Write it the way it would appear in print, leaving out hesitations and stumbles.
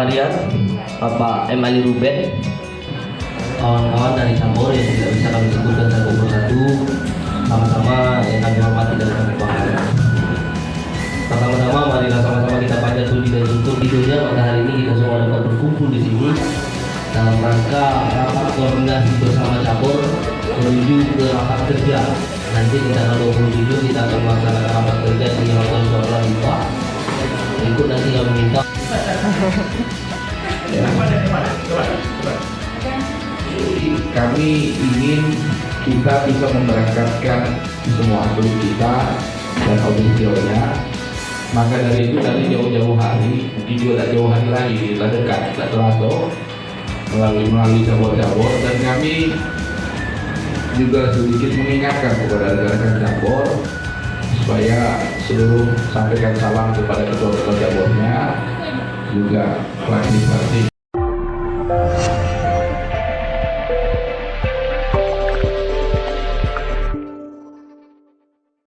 harian Bapak M. Ali Ruben, kawan-kawan dari Cabur yang tidak bisa kami sebutkan satu persatu, sama-sama yang kami hormati dan kami banggakan. Pertama-tama marilah sama-sama kita panjat puji dan syukur videonya pada hari ini kita semua dapat berkumpul di sini dalam rangka rapat koordinasi bersama Cabur menuju ke rapat kerja. Nanti di tanggal 27 kita akan melaksanakan rapat kerja di Hotel Suara Lipa. Berikut nanti kami minta. Kami ingin kita bisa memberangkatkan semua atlet kita dan audisionya. Maka dari itu nanti jauh-jauh hari, mungkin juga tak jauh hari lagi, kita dekat, kita terlalu melalui cabur-cabur, dan kami juga sedikit mengingatkan kepada rekan-rekan cabur supaya seluruh sampaikan salam kepada ketua-ketua caburnya, juga pelatih-pelatih